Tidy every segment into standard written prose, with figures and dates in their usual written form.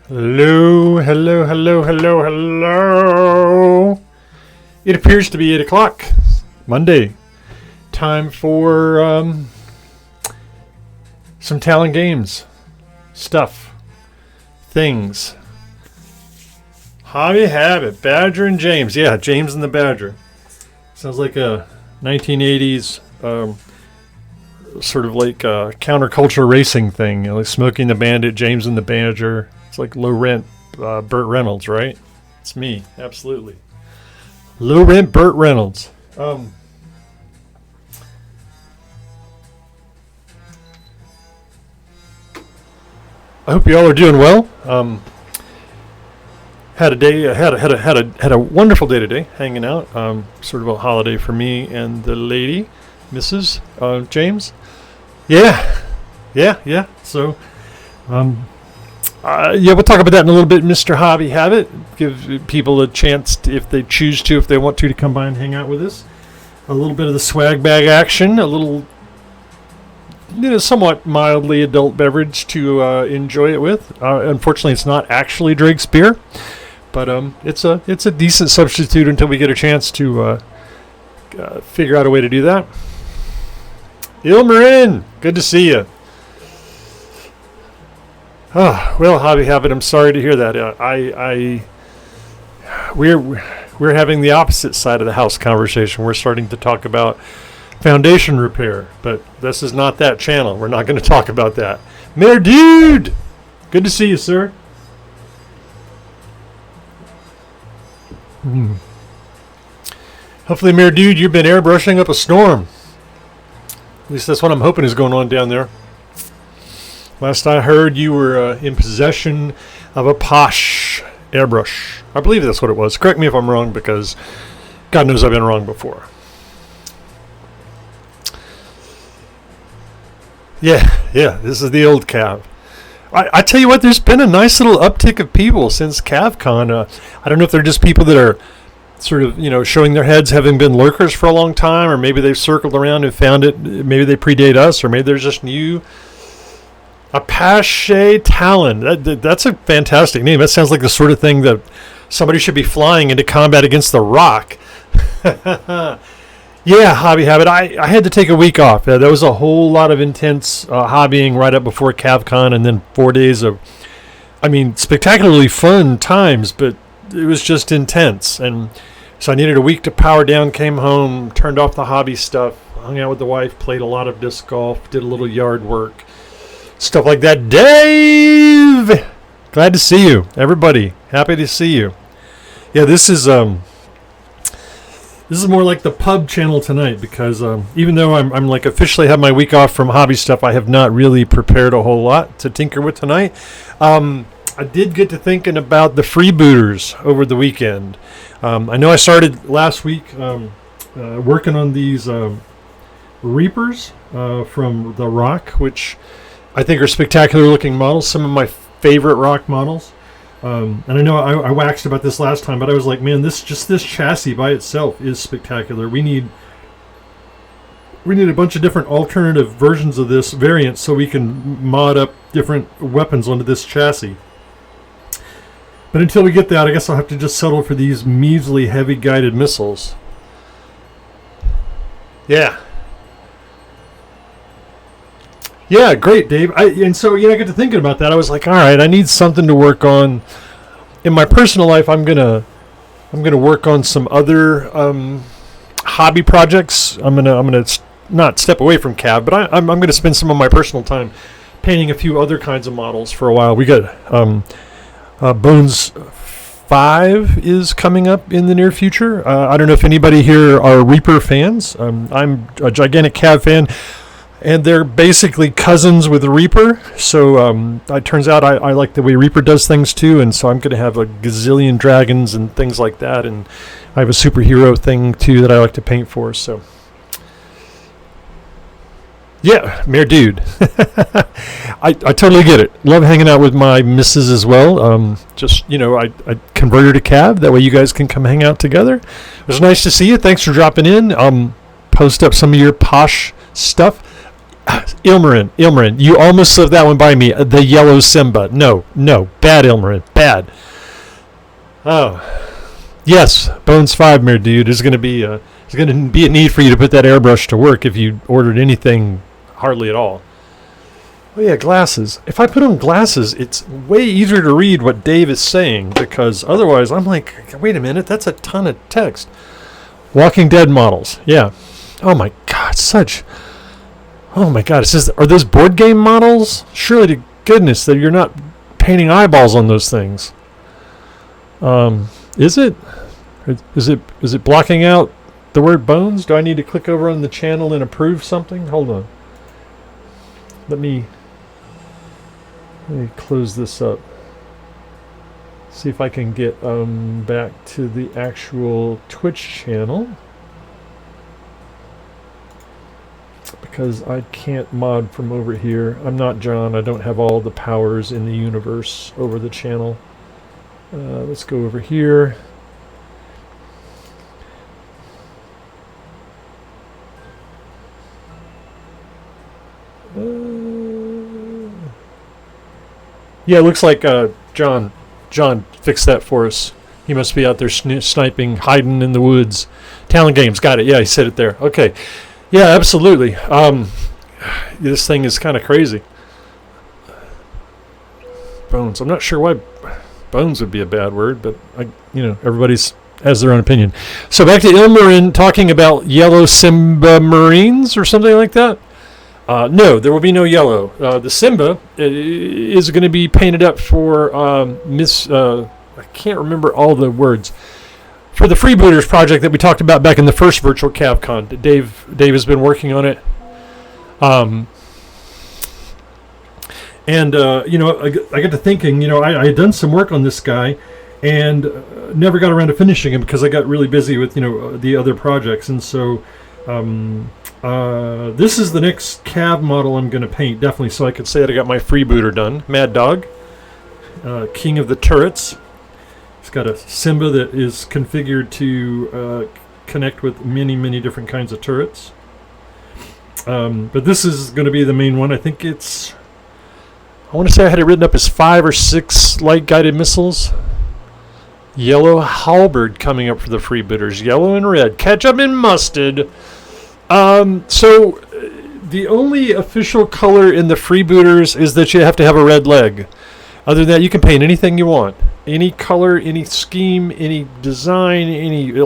Hello, hello, hello, hello, hello. It appears to be 8 o'clock, Monday. Time for some talent games, stuff, things. Hobby Habit, Badger and James. Yeah, James and the Badger. Sounds like a 1980s sort of like a counterculture racing thing. Like Smokey and the Bandit, James and the Badger. It's like low rent Burt Reynolds, right? It's me, absolutely. Low rent Burt Reynolds. I hope you all are doing well. Had a wonderful day today, hanging out. Sort of a holiday for me and the lady, Mrs. James. Yeah. So, we'll talk about that in a little bit, Mr. Hobby Habit. Give people a chance, if they choose to, if they want to come by and hang out with us. A little bit of the swag bag action, a little, somewhat mildly adult beverage to enjoy it with. Unfortunately, it's not actually Drake's beer, but it's a decent substitute until we get a chance to figure out a way to do that. Ilmarin, good to see you. Oh, well, Hobby Habit, I'm sorry to hear that. We're having the opposite side of the house conversation. We're starting to talk about foundation repair, but this is not that channel. We're not going to talk about that. Mayor Dude, good to see you, sir. Hopefully, Mayor Dude, you've been airbrushing up a storm. At least that's what I'm hoping is going on down there. Last I heard, you were in possession of a posh airbrush. I believe that's what it was. Correct me if I'm wrong, because God knows I've been wrong before. Yeah, this is the old Cav. I tell you what, there's been a nice little uptick of people since CavCon. I don't know if they're just people that are sort of, showing their heads, having been lurkers for a long time, or maybe they've circled around and found it. Maybe they predate us, or maybe they're just new. Apache Talon. That's a fantastic name. That sounds like the sort of thing that somebody should be flying into combat against the Rock. Yeah, Hobby Habit. I had to take a week off. There was a whole lot of intense hobbying right up before CavCon, and then 4 days of, spectacularly fun times, but it was just intense. And so I needed a week to power down, came home, turned off the hobby stuff, hung out with the wife, played a lot of disc golf, did a little yard work, stuff like that. Dave! Glad to see you. Everybody, happy to see you. Yeah, this is more like the pub channel tonight, because even though I'm like officially have my week off from hobby stuff, I have not really prepared a whole lot to tinker with tonight. I did get to thinking about the freebooters over the weekend. I know I started last week working on these Reapers from the Rock, which I think are spectacular looking models, some of my favorite Rock models. And I know I waxed about this last time, but I was like, man, this chassis by itself is spectacular. We need a bunch of different alternative versions of this variant so we can mod up different weapons onto this chassis. But until we get that, I guess I'll have to just settle for these measly heavy guided missiles. Yeah, great, Dave. I got to thinking about that. I was like, all right, I need something to work on. In my personal life, I'm gonna work on some other hobby projects. I'm gonna not step away from Cav, but I'm gonna spend some of my personal time painting a few other kinds of models for a while. We got Bones 5 is coming up in the near future. I don't know if anybody here are Reaper fans. I'm a gigantic Cav fan, and they're basically cousins with Reaper. So it turns out I like the way Reaper does things too, and so I'm going to have a gazillion dragons and things like that, and I have a superhero thing too that I like to paint for. So yeah, Mayor Dude. I totally get it. Love hanging out with my missus as well. I converted to Cav. That way you guys can come hang out together. It was nice to see you. Thanks for dropping in. Post up some of your posh stuff. Ilmarin, you almost slipped that one by me. The yellow Simba. No, bad Ilmarin, bad. Oh, yes, Bones 5, my dude. There's going to be a need for you to put that airbrush to work if you ordered anything hardly at all. Oh yeah, glasses. If I put on glasses, it's way easier to read what Dave is saying, because otherwise I'm like, wait a minute, that's a ton of text. Walking Dead models. Yeah. Oh my God, oh my God, it says, are those board game models? Surely to goodness that you're not painting eyeballs on those things. Is it? Is it blocking out the word bones? Do I need to click over on the channel and approve something? Hold on. Let me close this up. See if I can get back to the actual Twitch channel, because I can't mod from over here. I'm not John. I don't have all the powers in the universe over the channel. Let's go over here. Yeah, it looks like John fixed that for us. He must be out there sniping, hiding in the woods. Talent Games, got it. Yeah, he said it there. Okay. Yeah, absolutely. This thing is kind of crazy. Bones. I'm not sure why bones would be a bad word, but everybody's has their own opinion. So back to Ilmarin talking about yellow Simba Marines or something like that. No, there will be no yellow. The Simba is going to be painted up for I can't remember all the words. For the Freebooters project that we talked about back in the first virtual CavCon. Dave has been working on it. I got to thinking, I had done some work on this guy and never got around to finishing him because I got really busy with, the other projects. And so this is the next Cav model I'm going to paint, definitely, so I could say that I got my Freebooter done. Mad Dog, King of the Turrets. It's got a Simba that is configured to connect with many, many different kinds of turrets. But this is going to be the main one. I think I want to say I had it written up as 5 or 6 light-guided missiles. Yellow halberd coming up for the Freebooters. Yellow and red. Ketchup and mustard. So the only official color in the Freebooters is that you have to have a red leg. Other than that, you can paint anything you want. Any color, any scheme, any design,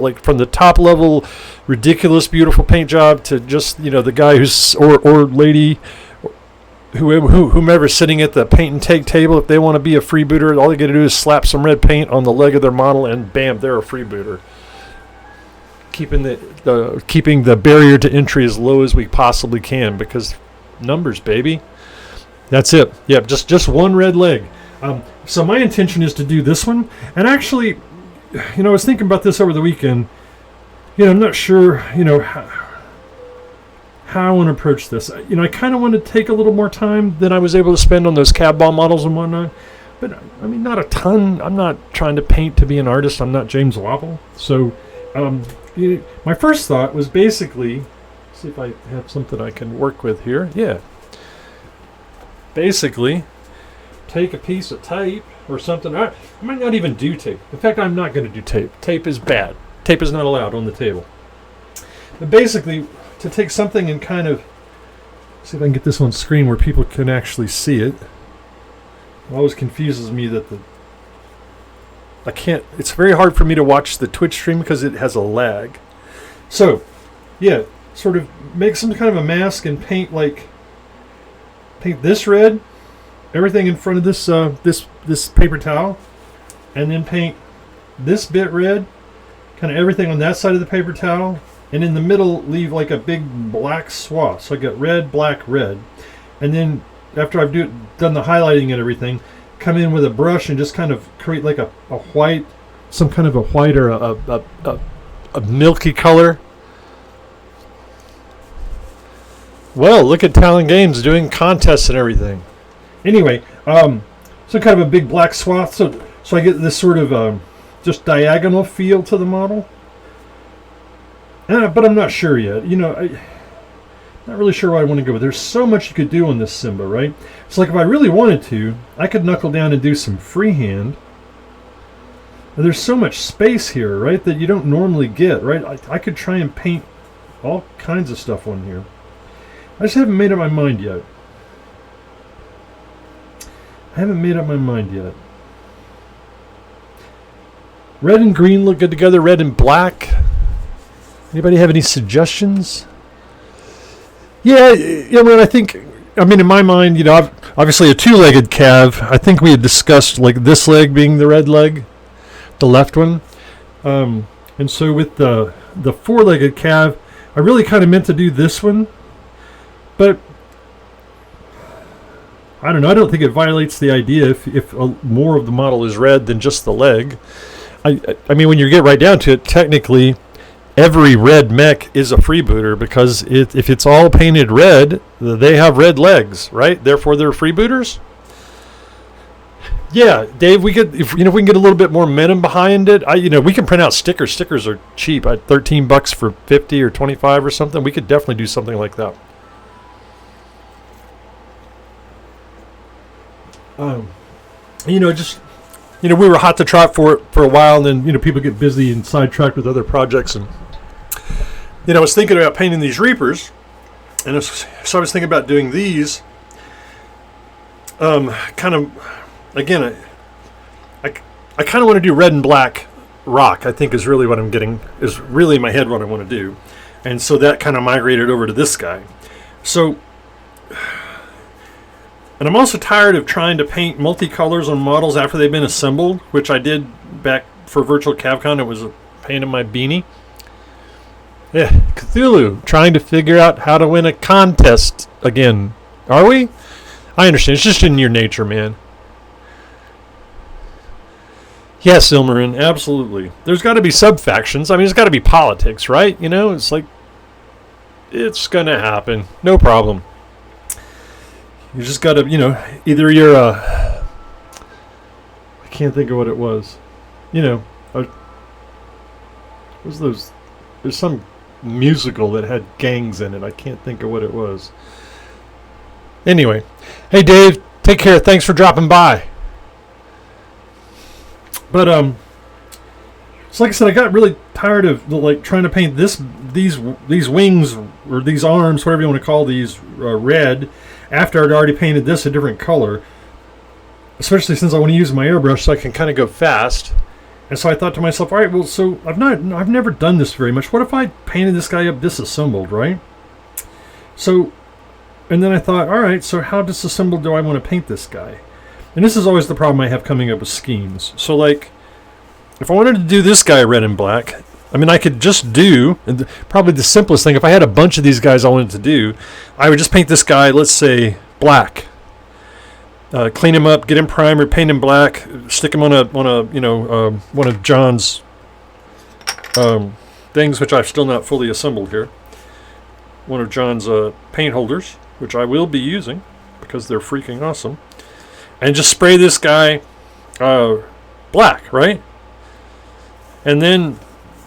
like from the top level, ridiculous, beautiful paint job to just, the guy who's, or lady, whomever's sitting at the paint and take table. If they want to be a freebooter, all they got to do is slap some red paint on the leg of their model and bam, they're a freebooter. Keeping the barrier to entry as low as we possibly can, because numbers, baby. That's it. Yeah, just one red leg. So my intention is to do this one, and actually, I was thinking about this over the weekend. I'm not sure, how I want to approach this. I kind of want to take a little more time than I was able to spend on those cab ball models and whatnot. But I mean, not a ton. I'm not trying to paint to be an artist. I'm not James Wapple. So my first thought was basically, see if I have something I can work with here. Yeah. Basically, take a piece of tape or something. I might not even do tape. In fact, I'm not going to do tape. Tape is bad. Tape is not allowed on the table. But basically, to take something and kind of see if I can get this on screen where people can actually see it. It always confuses me that it's very hard for me to watch the Twitch stream because it has a lag. So, yeah, sort of make some kind of a mask and paint this red, everything in front of this paper towel, and then paint this bit red, kind of everything on that side of the paper towel, and in the middle leave like a big black swath. So I got red, black, red, and then after I've done the highlighting and everything, come in with a brush and just kind of create like a white, some kind of a white or a milky color. Well, look at Talent Games doing contests and everything. Anyway, so kind of a big black swath. So I get this sort of just diagonal feel to the model. But I'm not sure yet. Not really sure where I want to go, but there's so much you could do on this Simba, right? So like if I really wanted to, I could knuckle down and do some freehand. And there's so much space here, right, that you don't normally get, right? I could try and paint all kinds of stuff on here. I just haven't made up my mind yet. Red and green look good together. Red and black. Anybody have any suggestions? Yeah, man, I mean, in my mind, obviously a two-legged calf. I think we had discussed like this leg being the red leg, the left one. And so with the four-legged calf, I really kind of meant to do this one, but I don't know. I don't think it violates the idea if more of the model is red than just the leg. I mean, when you get right down to it, technically, every red mech is a freebooter because if it's all painted red, they have red legs, right? Therefore, they're freebooters. Yeah, Dave, if we can get a little bit more momentum behind it. We can print out stickers. Stickers are cheap. At $13 for 50 or 25 or something. We could definitely do something like that. We were hot to trot for it for a while, and then people get busy and sidetracked with other projects, and I was thinking about painting these Reapers, and so I was thinking about doing these. Kind of, again, I kind of want to do red and black rock. I think is really what I'm getting, is really in my head what I want to do, and so that kind of migrated over to this guy. So. And I'm also tired of trying to paint multicolors on models after they've been assembled, which I did back for Virtual CavCon. It was a pain in my beanie. Yeah, Cthulhu, trying to figure out how to win a contest again. Are we? I understand. It's just in your nature, man. Yes, Ilmarin, absolutely. There's got to be sub-factions. I mean, there's got to be politics, right? It's like, it's going to happen. No problem. You just got to, either you're I can't think of what it was. What was those? There's some musical that had gangs in it. I can't think of what it was. Anyway, hey Dave, take care. Thanks for dropping by. But so like I said, I got really tired of trying to paint these wings or these arms, whatever you want to call these, red. After I'd already painted this a different color, especially since I want to use my airbrush so I can kind of go fast. And so I thought to myself, all right, well, so I've never done this very much. What if I painted this guy up disassembled, right? So, and then I thought, all right, so how disassembled do I want to paint this guy? And this is always the problem I have coming up with schemes. So, like, if I wanted to do this guy red and black, I mean, I could just do, and probably the simplest thing, if I had a bunch of these guys I wanted to do, I would just paint this guy, let's say, black. Clean him up, get him primer, paint him black, stick him on one of John's things, which I've still not fully assembled here. One of John's paint holders, which I will be using because they're freaking awesome. And just spray this guy black, right? And then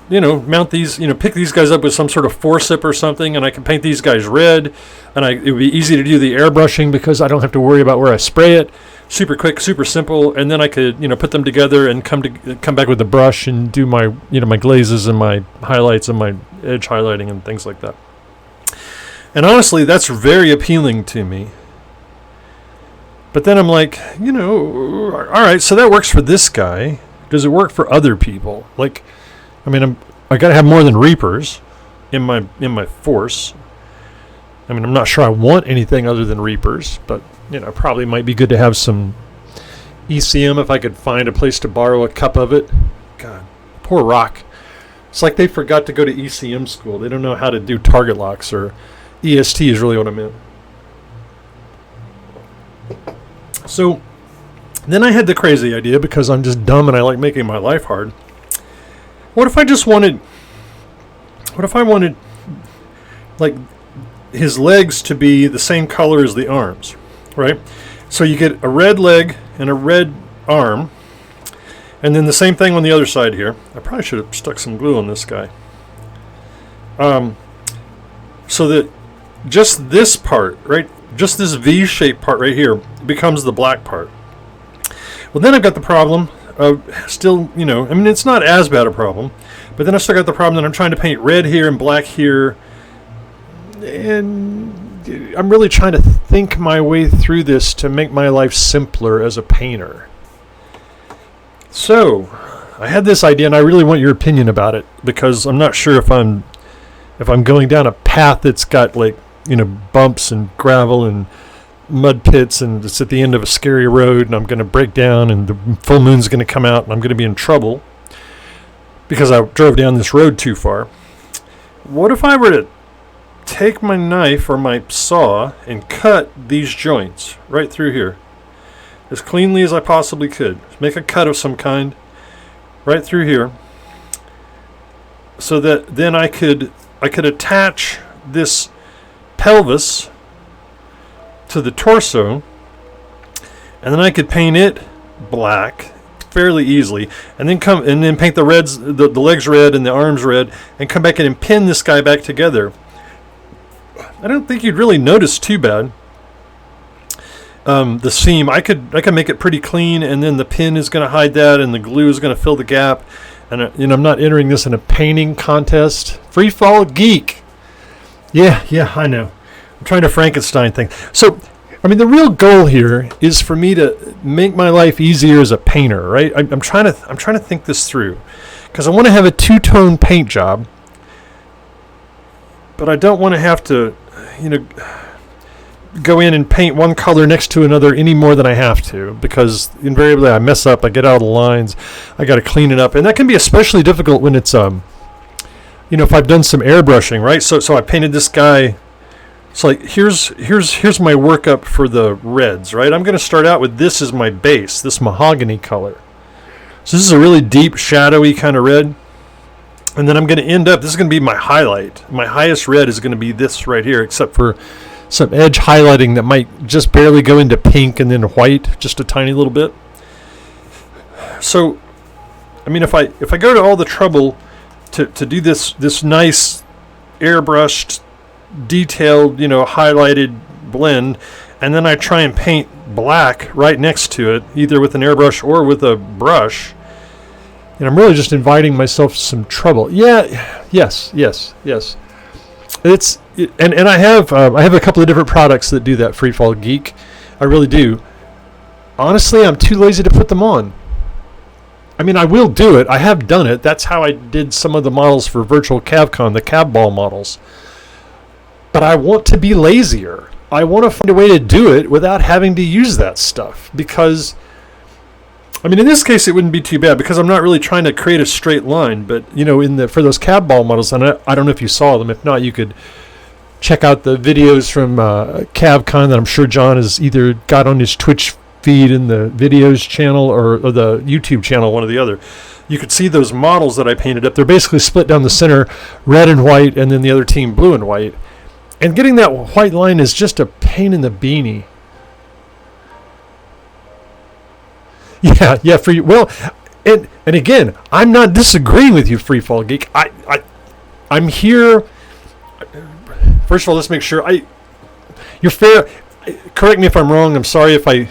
mount these, pick these guys up with some sort of forcip or something, and I can paint these guys red, and it would be easy to do the airbrushing because I don't have to worry about where I spray it. Super quick, super simple, and then I could, put them together and come back with the brush and do my, my glazes and my highlights and my edge highlighting and things like that. And honestly, that's very appealing to me. But then I'm like, all right, so that works for this guy. Does it work for other people? Like, I mean, I got to have more than Reapers in my force. I mean, I'm not sure I want anything other than Reapers, but probably might be good to have some ECM if I could find a place to borrow a cup of it. God, poor Rock. It's like they forgot to go to ECM school. They don't know how to do target locks, or EST is really what I meant. So then I had the crazy idea, because I'm just dumb and I like making my life hard. What if I wanted like his legs to be the same color as the arms, right? So you get a red leg and a red arm, and then the same thing on the other side here. I probably should have stuck some glue on this guy. So that just this part, right? Just this V-shaped part right here becomes the black part. Well, then I've got the problem of still, it's not as bad a problem, but then I still got the problem that I'm trying to paint red here and black here, and I'm really trying to think my way through this to make my life simpler as a painter. So I had this idea, and I really want your opinion about it, because I'm not sure if I'm going down a path that's got bumps and gravel and mud pits, and it's at the end of a scary road, and I'm going to break down, and the full moon's going to come out, and I'm going to be in trouble because I drove down this road too far. What if I were to take my knife or my saw and cut these joints right through here as cleanly as I possibly could? Make a cut of some kind right through here, so that then I could attach this pelvis to the torso, and then I could paint it black fairly easily, and then paint the legs red and the arms red, and come back in and pin this guy back together. I don't think you'd really notice too bad. The seam, I could make it pretty clean, and then the pin is going to hide that, and the glue is going to fill the gap. And I'm not entering this in a painting contest. Free fall geek. Yeah, I know. I'm trying to Frankenstein thing. So, the real goal here is for me to make my life easier as a painter, right? I'm trying to think this through, because I want to have a two-tone paint job, but I don't want to have to, go in and paint one color next to another any more than I have to, because invariably I mess up, I get out of the lines, I got to clean it up, and that can be especially difficult when it's if I've done some airbrushing, right? So I painted this guy. So here's my workup for the reds, right? I'm going to start out with this as my base, this mahogany color. So this is a really deep, shadowy kind of red. And then I'm going to end up, this is going to be my highlight. My highest red is going to be this right here, except for some edge highlighting that might just barely go into pink and then white, just a tiny little bit. So, if I go to all the trouble to do this nice airbrushed, detailed, highlighted blend, and then I try and paint black right next to it, either with an airbrush or with a brush, and I'm really just inviting myself some trouble. Yes. And I have a couple of different products that do that, Freefall Geek. I really do. Honestly, I'm too lazy to put them on. I will do it. I have done it. That's how I did some of the models for Virtual CavCon, the cab ball models. But I want to be lazier. I want to find a way to do it without having to use that stuff, because in this case, it wouldn't be too bad, because I'm not really trying to create a straight line. But, for those cab ball models, and I don't know if you saw them. If not, you could check out the videos from CavCon that I'm sure John has either got on his Twitch feed in the videos channel or the YouTube channel, one or the other. You could see those models that I painted up. They're basically split down the center, red and white, and then the other team blue and white. And getting that white line is just a pain in the beanie. Yeah, for you. Well, and again, I'm not disagreeing with you, Freefall Geek. I'm here. First of all, let's make sure you're fair. Correct me if I'm wrong. I'm sorry if I'm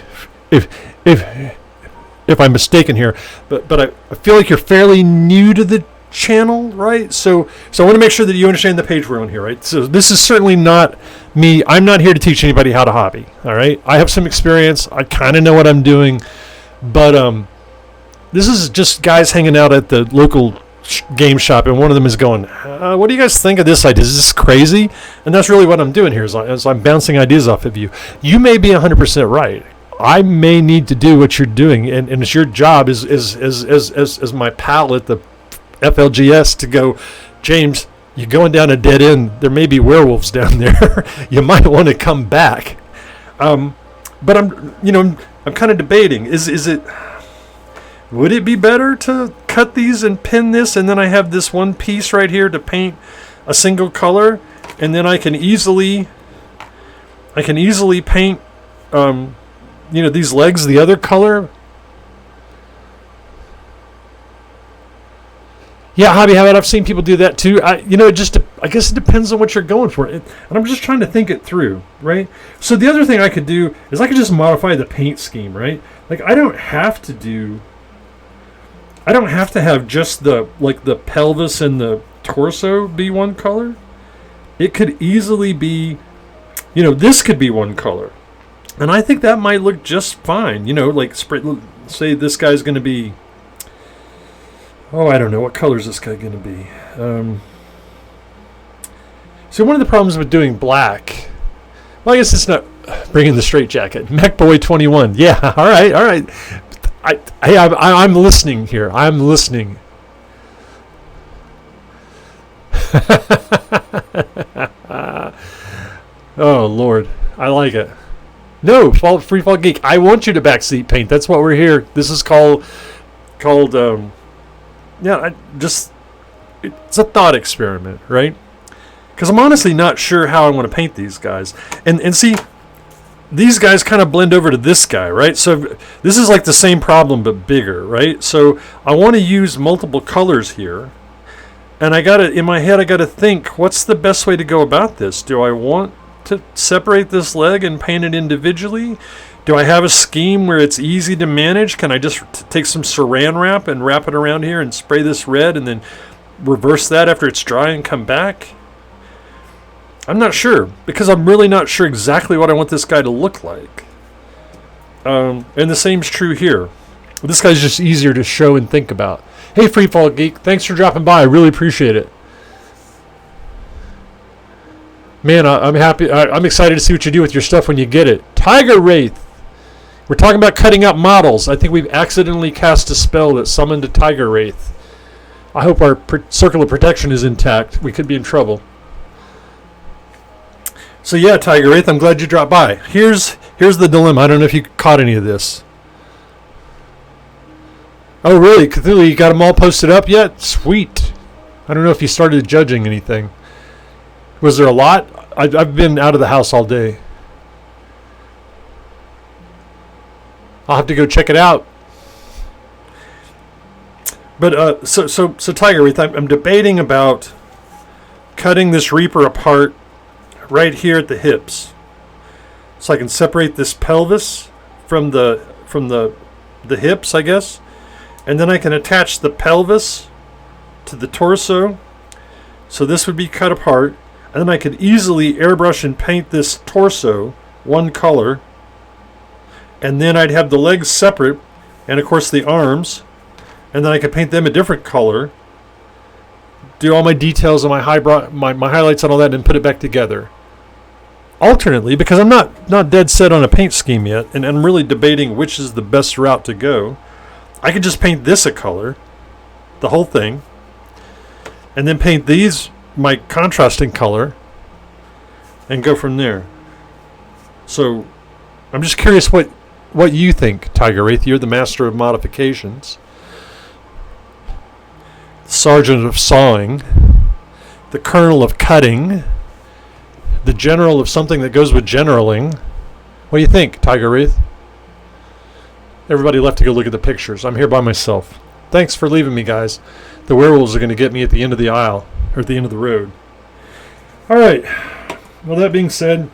mistaken here, but I feel like you're fairly new to the channel, right? So I want to make sure that you understand the page we're on here, right? So this is certainly not me. I'm not here to teach anybody how to hobby, all right? I have some experience. I kind of know what I'm doing, but this is just guys hanging out at the local game shop, and one of them is going, what do you guys think of this idea? Is this crazy? And that's really what I'm doing here, is I'm bouncing ideas off of you. You may be 100% right. I may need to do what you're doing, and it's your job as my pal at the FLGS to go, James, you're going down a dead end. There may be werewolves down there. You might want to come back. But I'm kind of debating. Would it be better to cut these and pin this, and then I have this one piece right here to paint a single color, and then I can easily paint these legs the other color? Yeah, Hobby Habit, I've seen people do that too. I I guess it depends on what you're going for. And I'm just trying to think it through, right? So the other thing I could do is I could just modify the paint scheme, right? Like I don't have to have just the pelvis and the torso be one color. It could easily be, this could be one color. And I think that might look just fine. Like say this guy's going to be, I don't know. What color is this guy going to be? So one of the problems with doing black, well, I guess it's not bringing the straight jacket. E.21. Yeah, all right. I'm listening here. I'm listening. Oh, Lord. I like it. No, Free Fall Geek. I want you to backseat paint. That's what we're here. This is called it's a thought experiment, right? Because I'm honestly not sure how I want to paint these guys. And see, these guys kind of blend over to this guy, right? So this is like the same problem but bigger, right? So I want to use multiple colors here. And in my head, I got to think, what's the best way to go about this? Do I want to separate this leg and paint it individually? Do I have a scheme where it's easy to manage? Can I just take some saran wrap and wrap it around here and spray this red and then reverse that after it's dry and come back? I'm not sure, because I'm really not sure exactly what I want this guy to look like. And the same's true here. This guy's just easier to show and think about. Hey, Free Fall Geek, thanks for dropping by. I really appreciate it. Man, I'm happy. I'm excited to see what you do with your stuff when you get it. Tiger Wraith. We're talking about cutting out models. I think we've accidentally cast a spell that summoned a Tiger Wraith. I hope our circle of protection is intact. We could be in trouble. So yeah, Tiger Wraith, I'm glad you dropped by. Here's the dilemma. I don't know if you caught any of this. Oh, really? Cthulhu, you got them all posted up yet? Sweet. I don't know if you started judging anything. Was there a lot? I've been out of the house all day. I'll have to go check it out. But so Tiger Wraith, I'm debating about cutting this Reaper apart right here at the hips, so I can separate this pelvis from the hips, I guess, and then I can attach the pelvis to the torso. So this would be cut apart, and then I could easily airbrush and paint this torso one color, and then I'd have the legs separate, and of course the arms, and then I could paint them a different color, do all my details and my highlights and all that, and put it back together. Alternately, because I'm not dead set on a paint scheme yet, and I'm really debating which is the best route to go, I could just paint this a color, the whole thing, and then paint these my contrasting color, and go from there. So I'm just curious what you think, Tiger Wraith. You're the master of modifications, sergeant of sawing, the colonel of cutting, the general of something that goes with generaling. What do you think, Tiger Wraith? Everybody left to go look at the pictures. I'm here by myself. Thanks for leaving me, guys. The werewolves are going to get me at the end of the aisle, or at the end of the road. All right. Well, that being said,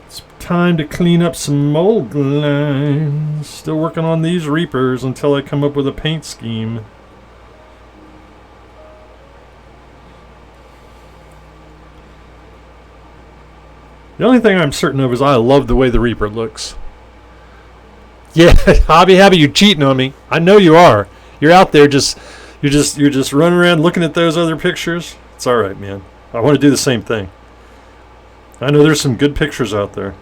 it's time to clean up some mold lines. Still working on these Reapers until I come up with a paint scheme. The only thing I'm certain of is I love the way the Reaper looks. Yeah, Hobby, you're cheating on me. I know you are. You're out there you're just running around looking at those other pictures. It's all right, man. I want to do the same thing. I know there's some good pictures out there.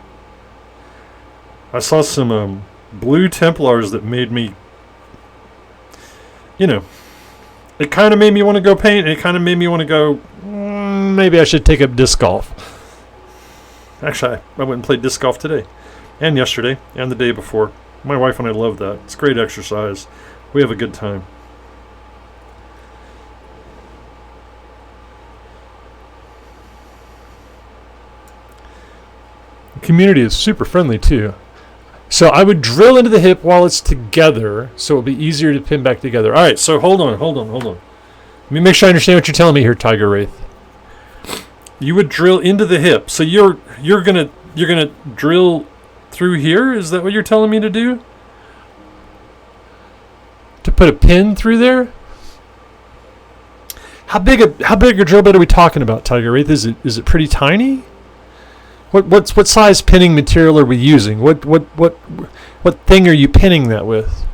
I saw some blue Templars that made me, it kind of made me want to go paint. And it kind of made me want to go, maybe I should take up disc golf. Actually, I went and played disc golf today, and yesterday, and the day before. My wife and I love that. It's great exercise. We have a good time. The community is super friendly, too. So I would drill into the hip while it's together, so it'll be easier to pin back together. All right, so hold on. Let me make sure I understand what you're telling me here, Tiger Wraith. You would drill into the hip. So you're gonna drill through here? Is that what you're telling me to do? To put a pin through there? How big a drill bit are we talking about, Tiger Wraith? Is it pretty tiny? What size pinning material are we using? What thing are you pinning that with?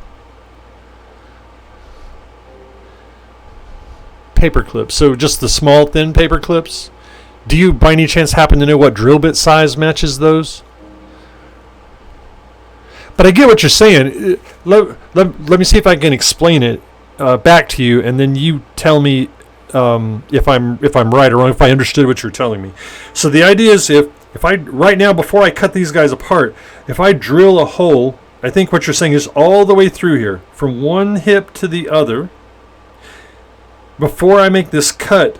Paper clips. So just the small thin paper clips? Do you by any chance happen to know what drill bit size matches those? But I get what you're saying. Let me see if I can explain it back to you, and then you tell me if I'm right or wrong, if I understood what you're telling me. So the idea is if I right now, before I cut these guys apart, if I drill a hole, I think what you're saying is all the way through here, from one hip to the other. Before I make this cut,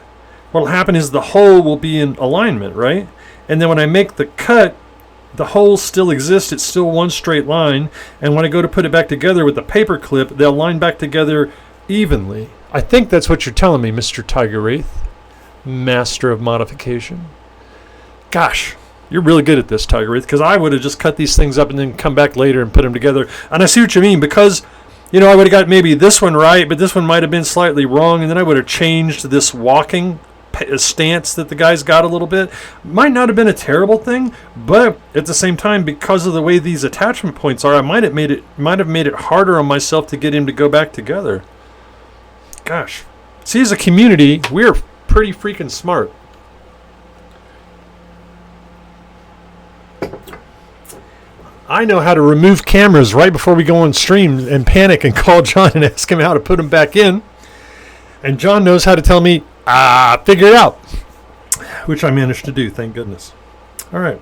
what will happen is the hole will be in alignment, right? And then when I make the cut, the hole still exists. It's still one straight line. And when I go to put it back together with the paper clip, they'll line back together evenly. I think that's what you're telling me, Mr. Tiger Wraith, master of modification. Gosh, you're really good at this, Tiger Wraith, because I would have just cut these things up and then come back later and put them together. And I see what you mean, because I would have got maybe this one right, but this one might have been slightly wrong, and then I would have changed this walking stance that the guy's got a little bit. Might not have been a terrible thing, but at the same time, because of the way these attachment points are, I might have made it harder on myself to get him to go back together. Gosh. See, as a community, we're pretty freaking smart. I know how to remove cameras right before we go on stream and panic and call John and ask him how to put them back in. And John knows how to tell me, figure it out. Which I managed to do, thank goodness. All right.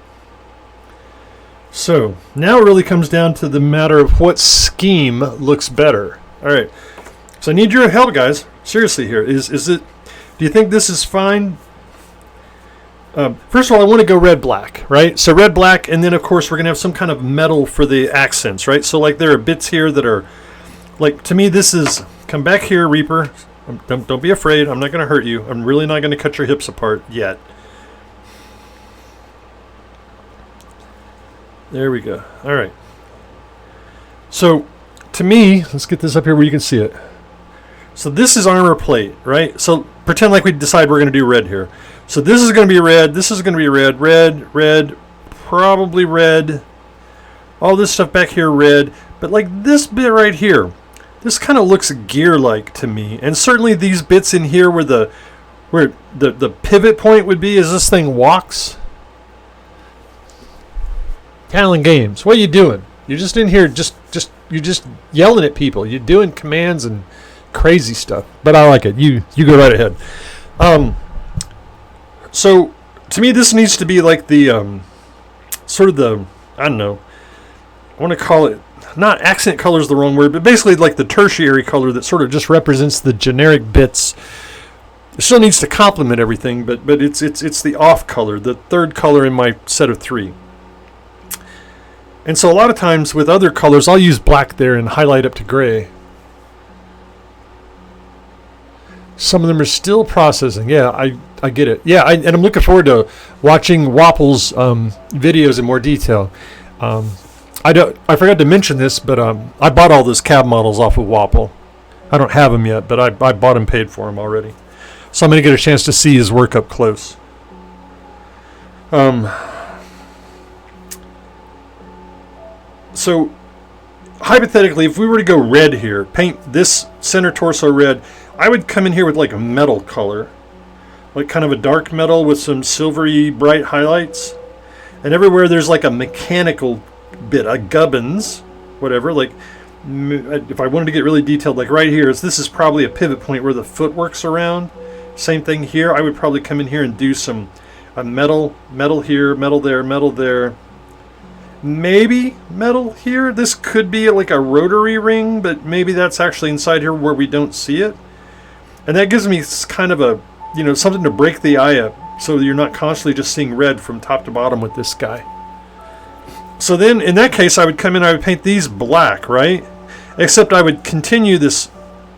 So now it really comes down to the matter of what scheme looks better. All right. So I need your help, guys. Seriously here. Do you think this is fine? First of all, I want to go red-black, right? So red-black, and then, of course, we're going to have some kind of metal for the accents, right? So, like, there are bits here that are, like, to me, this is, come back here, Reaper. Don't be afraid. I'm not going to hurt you. I'm really not going to cut your hips apart yet. There we go. All right. So, to me, let's get this up here where you can see it. So this is armor plate, right? So pretend like we decide we're going to do red here. So this is going to be red. This is going to be red. Red, probably red. All this stuff back here, red. But like this bit right here, this kind of looks gear-like to me. And certainly these bits in here where the pivot point would be as this thing walks. Talon Games, what are you doing? You're just in here, you're just yelling at people. You're doing commands and crazy stuff, but I like it. You go right ahead. So to me, this needs to be like the sort of the, I don't know, I want to call it, not accent color is the wrong word, but basically like the tertiary color that sort of just represents the generic bits. It still needs to complement everything, but it's the off color, the third color in my set of three. And so a lot of times with other colors, I'll use black there and highlight up to gray. Some of them are still processing. Yeah, I get it. Yeah, and I'm looking forward to watching Wapple's videos in more detail. I forgot to mention this, but I bought all those cab models off of Wapple. I don't have them yet, but I bought and paid for them already. So I'm going to get a chance to see his work up close. So hypothetically, if we were to go red here, paint this center torso red, I would come in here with like a metal color, like kind of a dark metal with some silvery bright highlights. And everywhere there's like a mechanical bit, a gubbins, whatever, like if I wanted to get really detailed, like right here, this is probably a pivot point where the foot works around. Same thing here. I would probably come in here and do some metal here, metal there. Maybe metal here. This could be like a rotary ring, but maybe that's actually inside here where we don't see it. And that gives me kind of a, something to break the eye up so you're not constantly just seeing red from top to bottom with this guy. So then in that case, I would come in, I would paint these black, right? Except I would continue this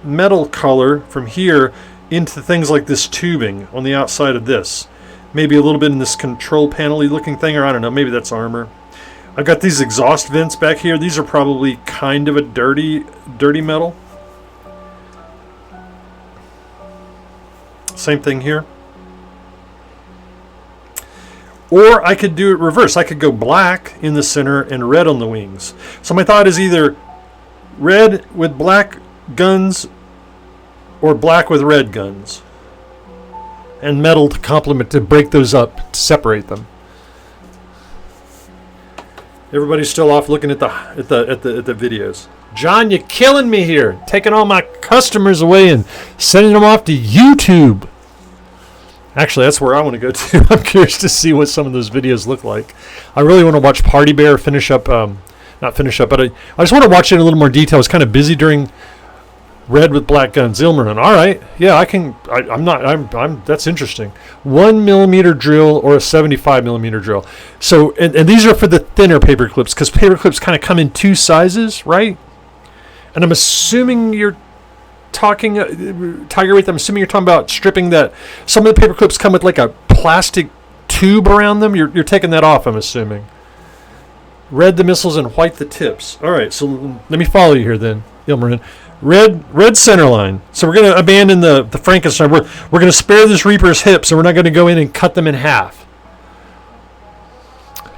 metal color from here into things like this tubing on the outside of this. maybe a little bit in this control panel-y looking thing, or I don't know, maybe that's armor. I've got these exhaust vents back here. These are probably kind of a dirty metal. Same thing here. Or I could do it reverse. I could go black in the center and red on the wings. So my thought is either red with black guns or black with red guns. And metal to complement, to break those up, to separate them. Everybody's still off looking at the videos. John, you're killing me here. Taking all my customers away and sending them off to YouTube. Actually, that's where I want to go to. I'm curious to see what some of those videos look like. I really want to watch Party Bear finish up. Not finish up, but I just want to watch it in a little more detail. I was kind of busy during Red with Black Guns. Ilmarin. All right. Yeah, I can. That's interesting. 1 millimeter drill or a 75 millimeter drill. So, and these are for the thinner paper clips, because paper clips kind of come in two sizes, right? And I'm assuming you're talking, Tiger Wraith, I'm assuming you're talking about stripping that. Some of the paper clips come with like a plastic tube around them. You're taking that off, I'm assuming. Red the missiles and white the tips. All right, so let me follow you here then, Ilmarin. Red center line. So we're going to abandon the Frankenstein. We're going to spare this Reaper's hips, and we're not going to go in and cut them in half.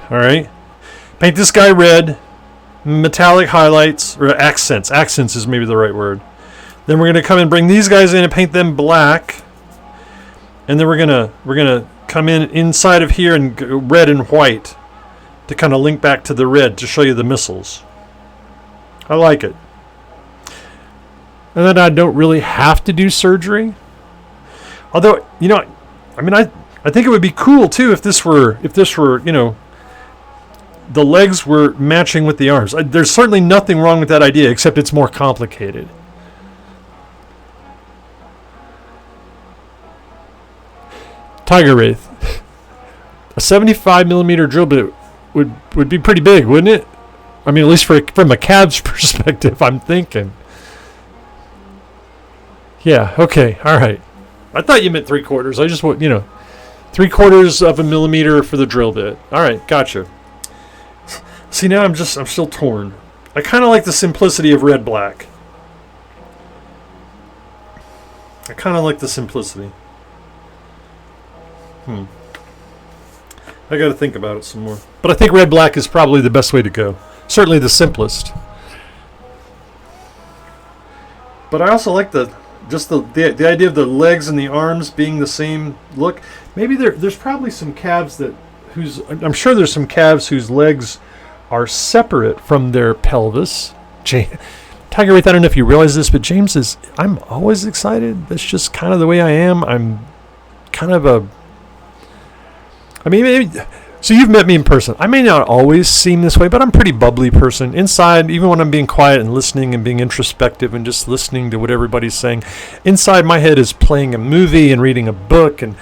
All right. Paint this guy red. Metallic highlights, or accents. Accents is maybe the right word. Then we're going to come and bring these guys in and paint them black. And then we're gonna come in inside of here and go red and white to kind of link back to the red to show you the missiles. I like it. And then I don't really have to do surgery. Although, you know, I mean, I think it would be cool too if this were, you know, the legs were matching with the arms. There's certainly nothing wrong with that idea, except it's more complicated. Tiger Wraith. A 75 millimeter drill bit would be pretty big, wouldn't it? I mean, at least from a Cavs perspective, I'm thinking. Yeah, okay, all right. I thought you meant 3/4. I just want, you know, 3/4 of a millimeter for the drill bit. All right, gotcha. See, now I'm still torn. I kind of like the simplicity of red black. I kind of like the simplicity. I got to think about it some more. But I think red black is probably the best way to go. Certainly the simplest. But I also like the idea of the legs and the arms being the same look. Maybe there's probably some calves I'm sure there's some calves whose legs are separate from their pelvis. Tiger Wraith, I don't know if you realize this, but I'm always excited. That's just kind of the way I am. I'm kind of so you've met me in person. I may not always seem this way, but I'm a pretty bubbly person. Inside, even when I'm being quiet and listening and being introspective and just listening to what everybody's saying, inside my head is playing a movie and reading a book and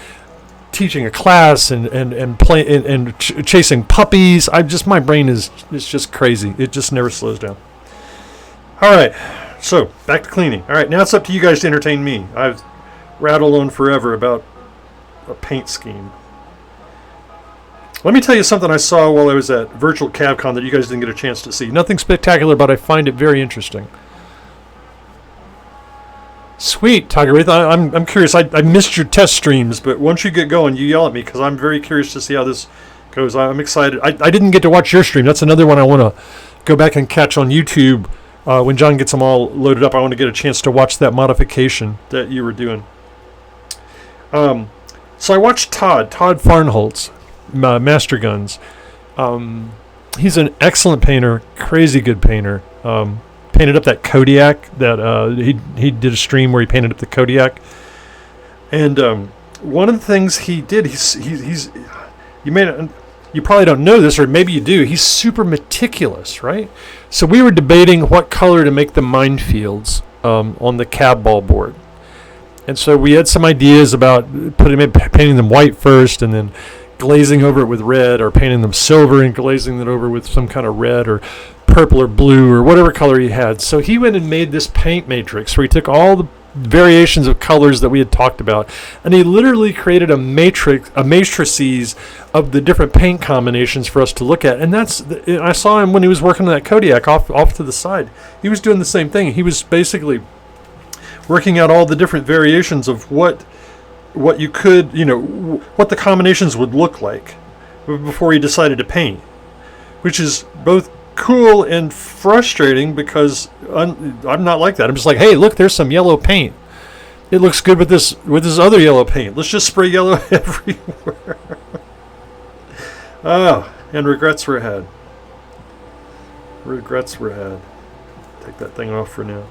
teaching a class and chasing puppies. My brain is just crazy. It just never slows down. All right, so back to cleaning. All right, now it's up to you guys to entertain me. I've rattled on forever about a paint scheme. Let me tell you something I saw while I was at Virtual CavCon that you guys didn't get a chance to see. Nothing spectacular, but I find it very interesting. Sweet, Tiger Wraith. I'm curious. I missed your test streams, but once you get going, you yell at me because I'm very curious to see how this goes. I'm excited. I didn't get to watch your stream. That's another one I want to go back and catch on YouTube. When John gets them all loaded up, I want to get a chance to watch that modification that you were doing. So I watched Todd Farnholtz, Master Guns. He's an excellent painter, crazy good painter. Painted up that Kodiak that he did a stream where he painted up the Kodiak. And one of the things he did, you probably don't know this, or maybe you do. He's super meticulous, right? So we were debating what color to make the minefields on the cab ball board. And so we had some ideas about painting them white first and then glazing over it with red, or painting them silver and glazing it over with some kind of red or purple or blue or whatever color he had. So he went and made this paint matrix where he took all the variations of colors that we had talked about, and he literally created a matrices of the different paint combinations for us to look at. And I saw him when he was working on that Kodiak off to the side. He was doing the same thing. He was basically working out all the different variations of what you could, what the combinations would look like before he decided to paint, which is both cool and frustrating because I'm not like that. I'm just like, hey, look, there's some yellow paint. It looks good with this other yellow paint. Let's just spray yellow everywhere. Oh, and regrets were had. Regrets were had. Take that thing off for now.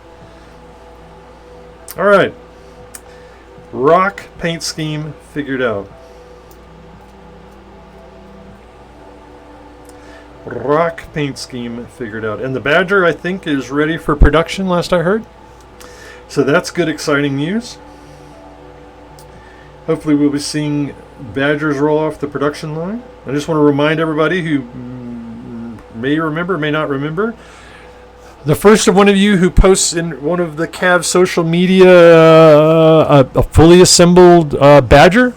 All right. Rock paint scheme figured out. Rock paint scheme figured out. And the Badger, I think, is ready for production, last I heard. So that's good, exciting news. Hopefully we'll be seeing Badgers roll off the production line. I just want to remind everybody who may remember, may not remember, the first of one of you who posts in one of the Cavs social media a fully assembled Badger,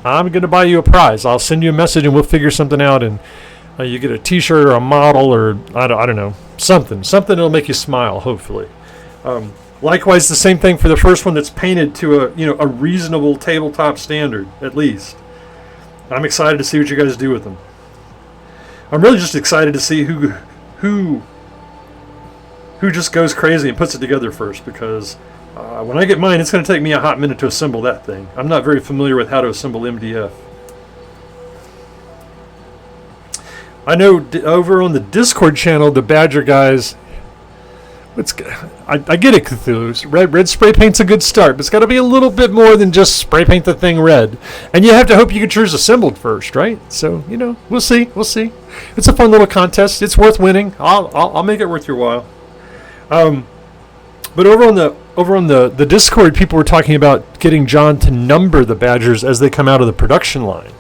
I'm going to buy you a prize. I'll send you a message and we'll figure something out, and you get a t-shirt or a model or I don't know, something that'll make you smile, hopefully. Likewise, the same thing for the first one that's painted to a reasonable tabletop standard, at least. I'm excited to see what you guys do with them. I'm really just excited to see who just goes crazy and puts it together first, because when I get mine, it's going to take me a hot minute to assemble that thing. I'm not very familiar with how to assemble MDF. I know over on the Discord channel, the Badger guys, I get it, Cthulhu. Red spray paint's a good start, but it's got to be a little bit more than just spray paint the thing red. And you have to hope you get yours assembled first, right? So, we'll see. It's a fun little contest. It's worth winning. I'll make it worth your while. But over on the Discord, people were talking about getting John to number the Badgers as they come out of the production line,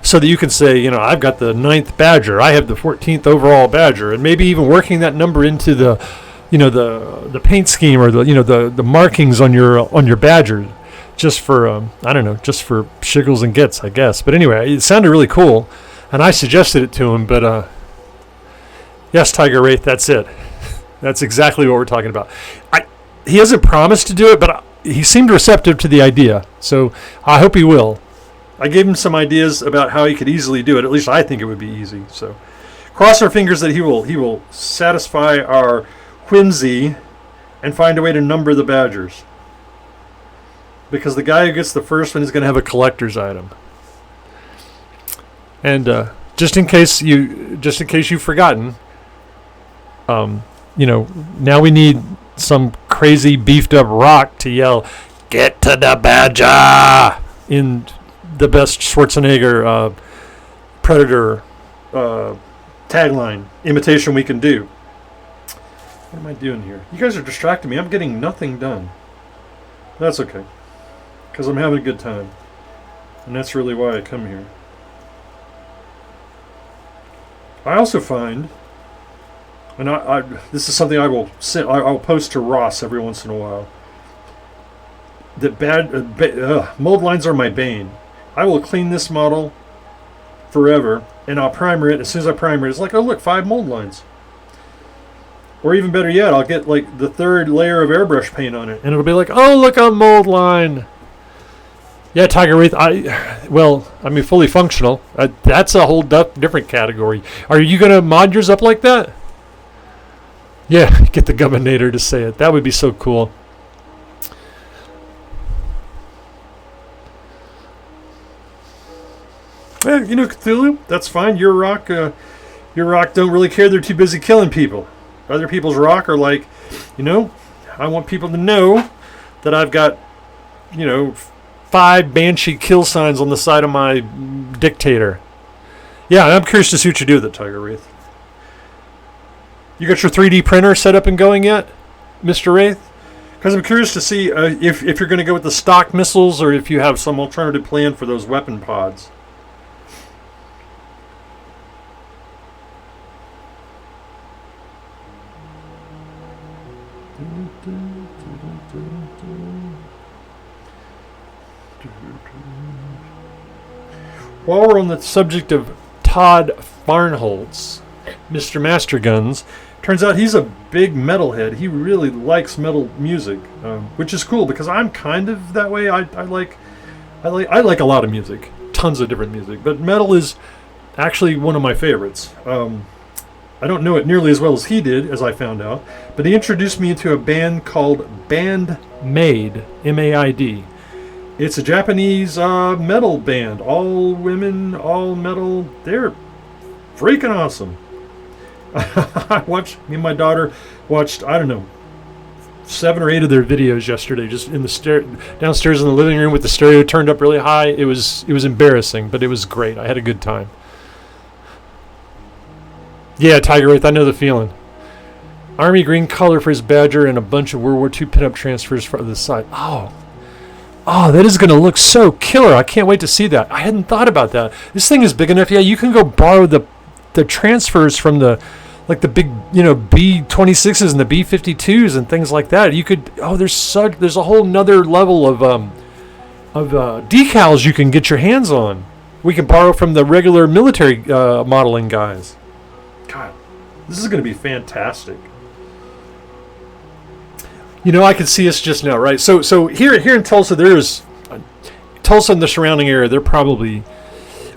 so that you can say, I've got the 9th Badger, I have the 14th overall Badger, and maybe even working that number into the paint scheme or the markings on your Badger, just for just for shiggles and gits, I guess. But anyway, it sounded really cool, and I suggested it to him. But yes, Tiger Wraith, that's it. That's exactly what we're talking about. He hasn't promised to do it, but he seemed receptive to the idea, so I hope he will. I gave him some ideas about how he could easily do it. At least I think it would be easy. So cross our fingers that he will satisfy our whimsy and find a way to number the Badgers. Because the guy who gets the first one is going to have a collector's item. And just in case you've forgotten, now we need some crazy beefed up rock to yell, "Get to the Badger!" in the best Schwarzenegger Predator tagline imitation we can do. What am I doing here? You guys are distracting me. I'm getting nothing done. That's okay, because I'm having a good time, and that's really why I come here. I also find, and this is something I'll post to Ross every once in a while, that mold lines are my bane. I will clean this model forever, and I'll primer it. As soon as I primer it, it's like, oh look, 5 mold lines. Or even better yet, I'll get like the 3rd layer of airbrush paint on it, and it'll be like, oh look, a mold line. Yeah, Tiger Wraith, fully functional. That's a whole different category. Are you going to mod yours up like that? Yeah, get the Gubbinator to say it. That would be so cool. Yeah, Cthulhu, that's fine. Your rock don't really care. They're too busy killing people. Other people's rock are like, I want people to know that I've got, 5 Banshee kill signs on the side of my Dictator. Yeah, I'm curious to see what you do with it, Tiger Wraith. You got your 3D printer set up and going yet, Mr. Wraith? Because I'm curious to see if you're going to go with the stock missiles or if you have some alternative plan for those weapon pods. While we're on the subject of Todd Farnholtz, Mr. Master Guns, turns out he's a big metalhead. He really likes metal music, which is cool because I'm kind of that way. I like a lot of music, tons of different music, but metal is actually one of my favorites. I don't know it nearly as well as he did, as I found out, but he introduced me into a band called Band Maid, M-A-I-D. It's a Japanese metal band, all women, all metal. They're freaking awesome. Me and my daughter watched, I don't know, 7 or 8 of their videos yesterday, just in the downstairs in the living room with the stereo turned up really high. It was embarrassing, but it was great. I had a good time. Yeah, Tiger Wraith, I know the feeling. Army green color for his Badger and a bunch of World War II pinup transfers for the side. Oh, that is going to look so killer. I can't wait to see that. I hadn't thought about that. This thing is big enough. Yeah, you can go borrow the transfers from the big, B-26s and the B-52s and things like that. You could, there's a whole nother level of decals you can get your hands on. We can borrow from the regular military modeling guys. God, this is going to be fantastic. I can see us just now, right? So here in Tulsa, there's Tulsa and the surrounding area. They're probably,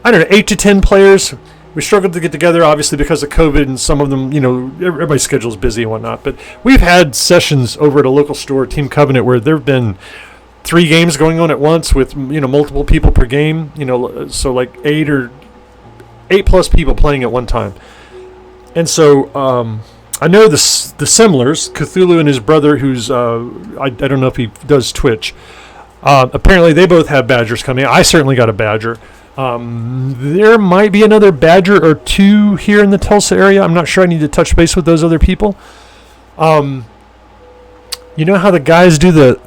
I don't know, 8 to 10 players. We struggled to get together, obviously, because of COVID, and some of them, everybody's schedule's busy and whatnot. But we've had sessions over at a local store, Team Covenant, where there have been 3 games going on at once with, multiple people per game. So like 8 plus people playing at one time. And so I know the Similars, Cthulhu and his brother, who's, I don't know if he does Twitch. Apparently they both have Badgers coming. I certainly got a Badger. There might be another Badger or 2 here in the Tulsa area. I'm not sure. I need to touch base with those other people. You know how the guys do the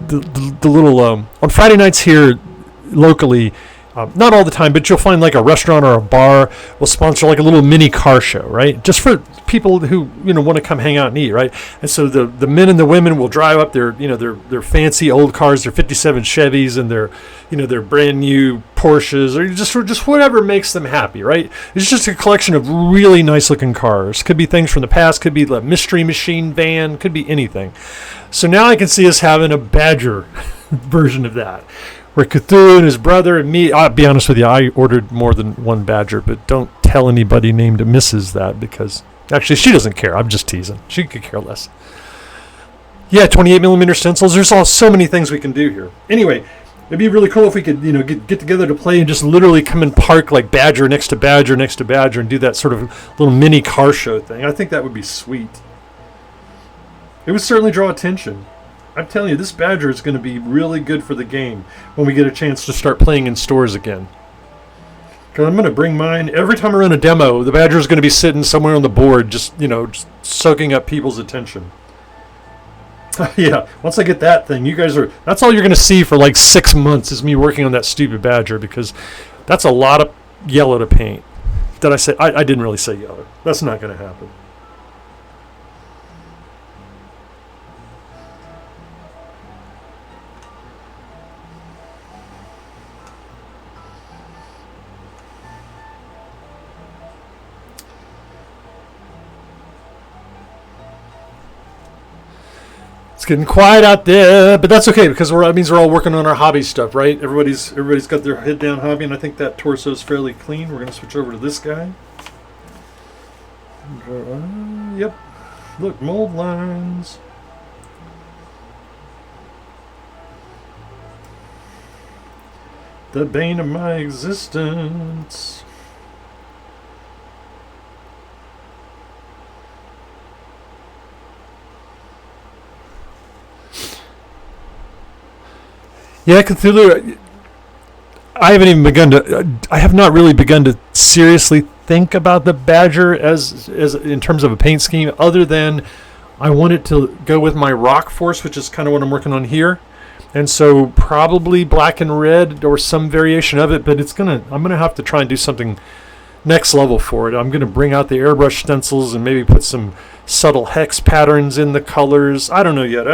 little, on Friday nights here locally, not all the time, but you'll find like a restaurant or a bar will sponsor like a little mini car show, right? Just for people who want to come hang out and eat, right? And so the men and the women will drive up their fancy old cars, their 57 Chevys and their brand new Porsches, or just whatever makes them happy, right? It's just a collection of really nice looking cars. Could be things from the past, could be the Mystery Machine van, could be anything. So now I can see us having a Badger version of that, where Cthulhu and his brother and me, I'll be honest with you, I ordered more than one Badger, but don't tell anybody named Mrs. that, because actually she doesn't care. I'm just teasing. She could care less. Yeah, 28mm stencils. There's so many things we can do here. Anyway, it'd be really cool if we could, get together to play and just literally come and park like Badger next to Badger next to Badger and do that sort of little mini car show thing. I think that would be sweet. It would certainly draw attention. I'm telling you, this Badger is going to be really good for the game when we get a chance to start playing in stores again. Because I'm going to bring mine. Every time I run a demo, the Badger is going to be sitting somewhere on the board just soaking up people's attention. Yeah, once I get that thing, that's all you're going to see for like 6 months is me working on that stupid Badger, because that's a lot of yellow to paint. Did I say? I didn't really say yellow. That's not going to happen. It's getting quiet out there, but that's okay, because that means we're all working on our hobby stuff, right? Everybody's got their head down hobby, and I think that torso is fairly clean. We're going to switch over to this guy. Yep. Look, mold lines. The bane of my existence. Yeah, Cthulhu, I have not really begun to seriously think about the Badger as in terms of a paint scheme, other than I want it to go with my Rock Force, which is kind of what I'm working on here. And so probably black and red or some variation of it, but I'm going to have to try and do something next level for it. I'm going to bring out the airbrush stencils and maybe put some subtle hex patterns in the colors. I don't know yet.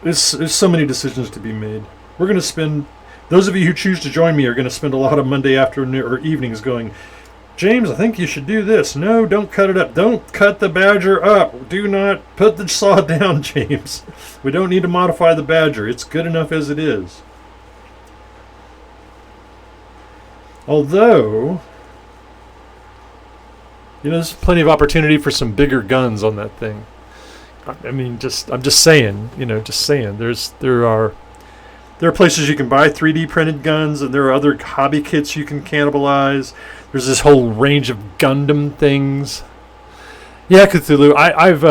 There's so many decisions to be made. We're going to spend, those of you who choose to join me are going to spend a lot of Monday afternoon or evenings going, James, I think you should do this. No, don't cut it up. Don't cut the Badger up. Do not put the saw down, James. We don't need to modify the Badger. It's good enough as it is. Although, there's plenty of opportunity for some bigger guns on that thing. I mean, I'm just saying, just saying. There are places you can buy 3D printed guns, and there are other hobby kits you can cannibalize. There's this whole range of Gundam things. Yeah, Cthulhu. I've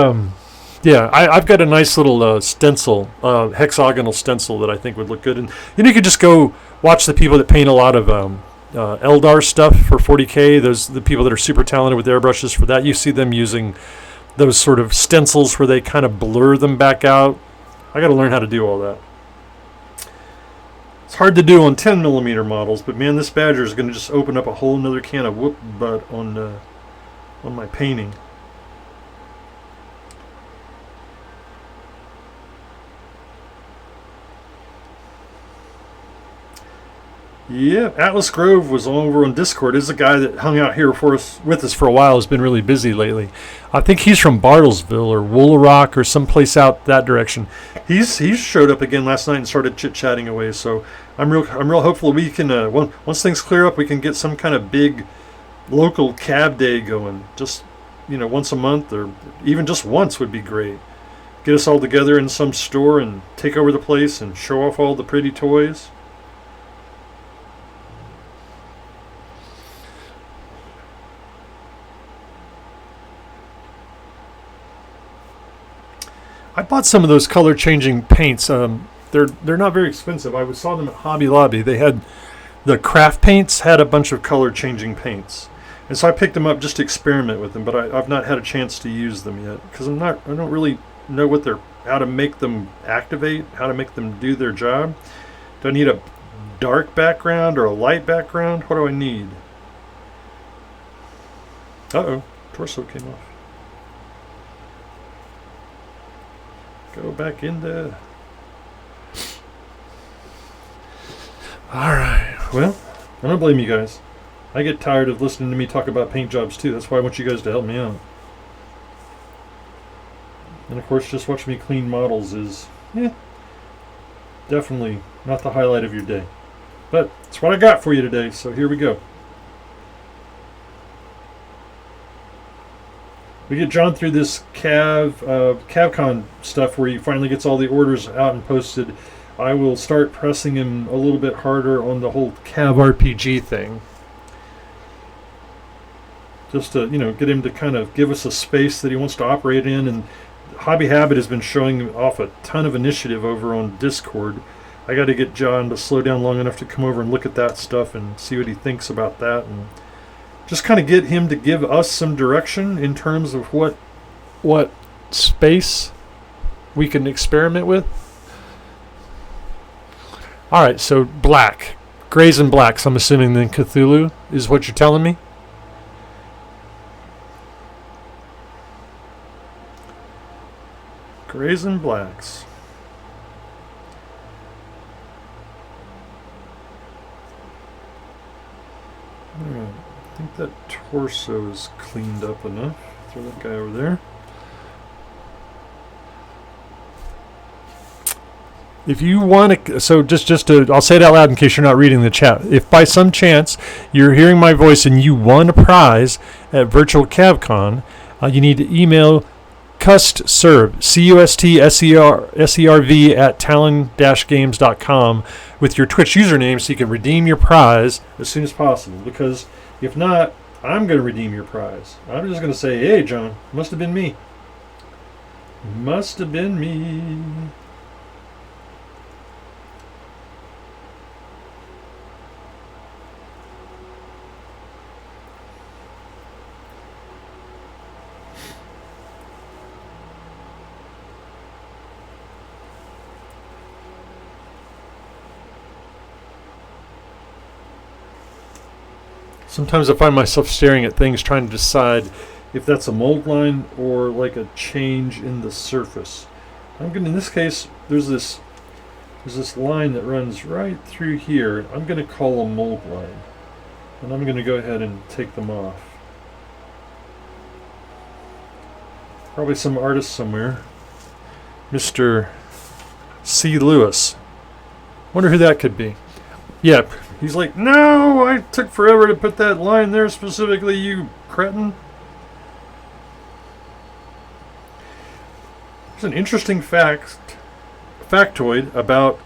got a nice little stencil, hexagonal stencil that I think would look good. And you could just go watch the people that paint a lot of Eldar stuff for 40K. The people that are super talented with airbrushes for that. You see them using those sort of stencils where they kind of blur them back out. I got to learn how to do all that. It's hard to do on 10mm models, but man, this Badger is going to just open up a whole nother can of whoop butt on my painting. Yeah, Atlas Grove was over on Discord. Is a guy that hung out here with us for a while. Has been really busy lately. I think he's from Bartlesville or Woolarock or someplace out that direction. He showed up again last night and started chit-chatting away. So I'm real hopeful we can once things clear up, we can get some kind of big local cab day going. Just once a month or even just once would be great. Get us all together in some store and take over the place and show off all the pretty toys. I bought some of those color changing paints. They're not very expensive. I saw them at Hobby Lobby. They had the craft paints had a bunch of color changing paints, and so I picked them up just to experiment with them. But I've not had a chance to use them yet because I don't really know how to make them activate, how to make them do their job. Do I need a dark background or a light background? What do I need? Uh-oh, torso came off. Go back in there. Alright, well, I don't blame you guys. I get tired of listening to me talk about paint jobs too. That's why I want you guys to help me out. And of course, just watching me clean models is, definitely not the highlight of your day. But it's what I got for you today, so here we go. We get John through this CavCon stuff where he finally gets all the orders out and posted. I will start pressing him a little bit harder on the whole Cav RPG thing. Just to, get him to kind of give us a space that he wants to operate in. And Hobby Habit has been showing off a ton of initiative over on Discord. I got to get John to slow down long enough to come over and look at that stuff and see what he thinks about that. And just kind of get him to give us some direction in terms of what space we can experiment with. All right, so black. Grays and blacks, I'm assuming then Cthulhu is what you're telling me? Grays and blacks. All right. I think that torso is cleaned up enough. Throw that guy over there. If you want to, so I'll say it out loud in case you're not reading the chat. If by some chance you're hearing my voice and you won a prize at Virtual CavCon, you need to email CustServ, CUSTSERV at talon-games.com with your Twitch username so you can redeem your prize as soon as possible. Because if not, I'm going to redeem your prize. I'm just going to say, hey, John, must have been me. Must have been me. Sometimes I find myself staring at things trying to decide if that's a mold line or like a change in the surface. In this case, there's this line that runs right through here. I'm going to call a mold line. And I'm going to go ahead and take them off. Probably some artist somewhere. Mr. C. Lewis. Wonder who that could be. Yep. He's like, no, I took forever to put that line there specifically, you cretin. There's an interesting factoid about